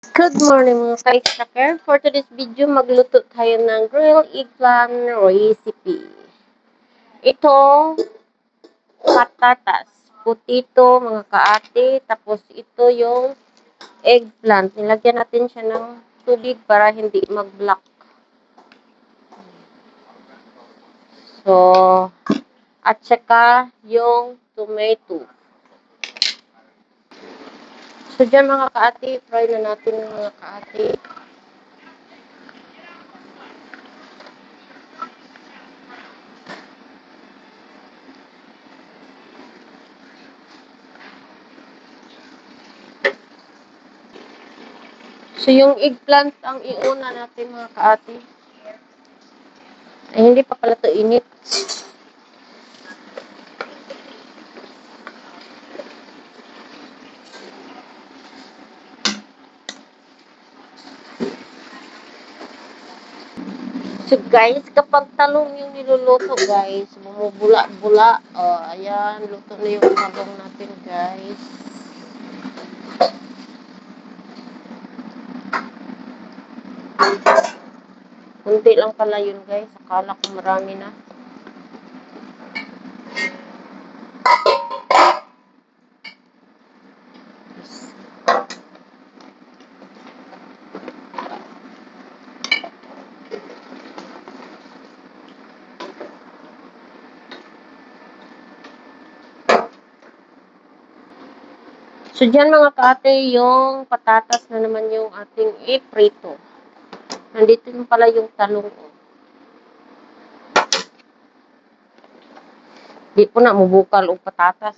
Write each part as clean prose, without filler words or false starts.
Good morning mga ka-extracker. For today's video, magluto tayo ng grilled eggplant recipe. Ito, patatas, putito mga kaate, tapos ito yung eggplant. Nilagyan natin siya ng tubig para hindi mag-block. So, at saka yung tomato. So, dyan mga kaate, fry na natin mga kaate. So, yung eggplant ang iuna natin mga kaate. Ay, hindi pa pala ito init. So guys, kapag talong yung niluluto guys, bumubula-bula. Oh, ayan, luto na yung talong natin guys. Kunti lang pala yun guys, akala ko marami na. So dyan mga kaate, yung patatas na naman yung ating iprito. Nandito yung pala yung talong. Di po na mubukal o patatas.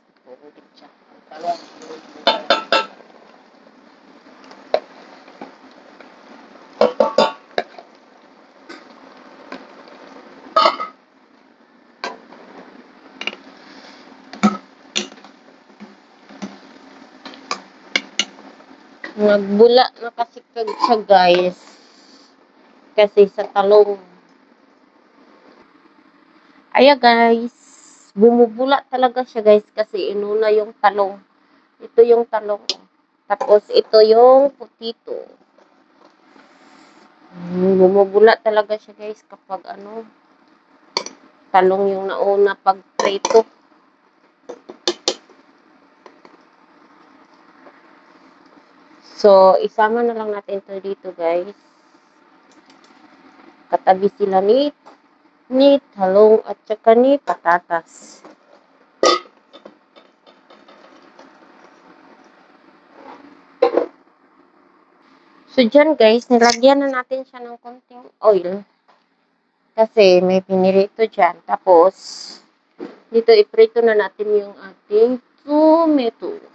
Nagbula na kasi siya guys. Kasi sa talong. Aya guys, bumubula talaga siya guys kasi inuna yung talong. Ito yung talong. Tapos ito yung putito. Bumubula talaga siya guys kapag talong yung nauna pag prito. So, isama na lang natin ito dito guys. Katabi sila ni talong at saka ni patatas. So, dyan guys, nilagyan na natin siya ng konting oil. Kasi may pinirito dyan. Tapos, dito iprito na natin yung ating tomato.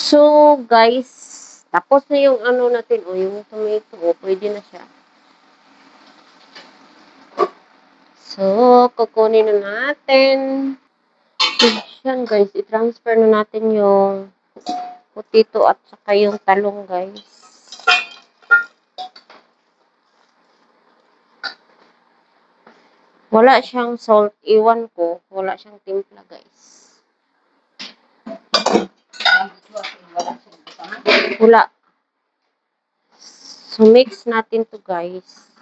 So, guys, tapos na yung natin, yung tomato, pwede na siya. So, kukunin na natin. So, yan, guys, i-transfer na natin yung potato at saka yung talong, guys. Wala siyang salt. Iwan ko, wala siyang timpla, guys. Wala. So, mix natin to guys.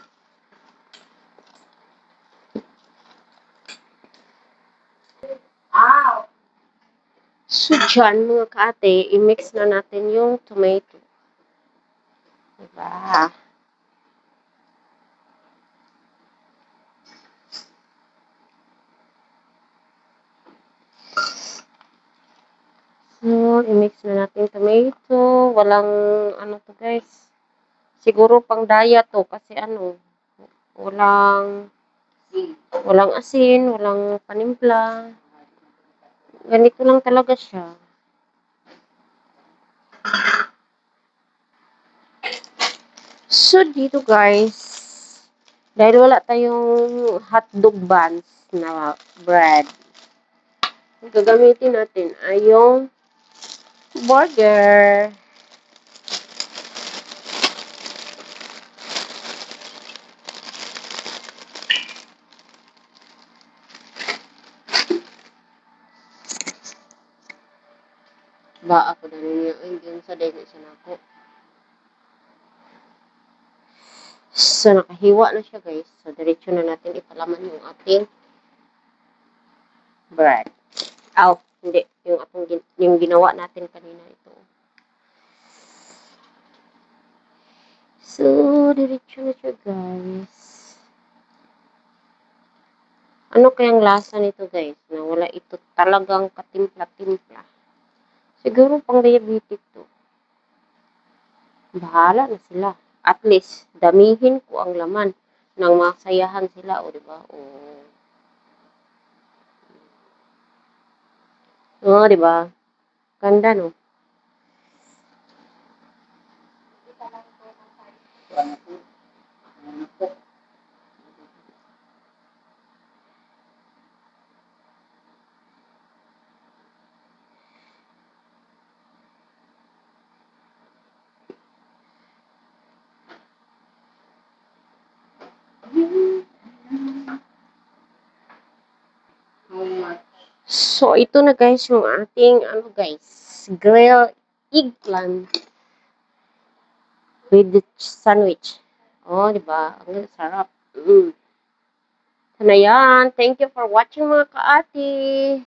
So, dyan, mga kaate, i-mix na natin yung tomato. Diba? So, i-mix na natin tomato. Walang, to guys. Siguro pang diet to. Kasi walang asin, walang panimpla. Ganito lang talaga siya. So, dito guys, dahil wala tayong hotdog buns na bread, gagamitin natin ay yung Burger. Ba ako na ninyo. Ay, yun sa dahil siya na ako. So, nakahiwa na siya, guys. So, diretso na natin ipalaman yung ating bread. Aw, hindi. Yung ginawa natin kanina ito. So, diretso na siya, guys. Ano kayang lasa nito, guys? Na wala ito talagang katimpla-timpla. Siguro pang diabetic to. Bahala na sila. At least, damihin ko ang laman nang masayahan sila, o diba? O, diba? Ganda, no? So, ito na guys yung ating, grilled eggplant with the sandwich. Oh, di ba? Ang sarap. Mm. So, na yan. Thank you for watching mga kaati.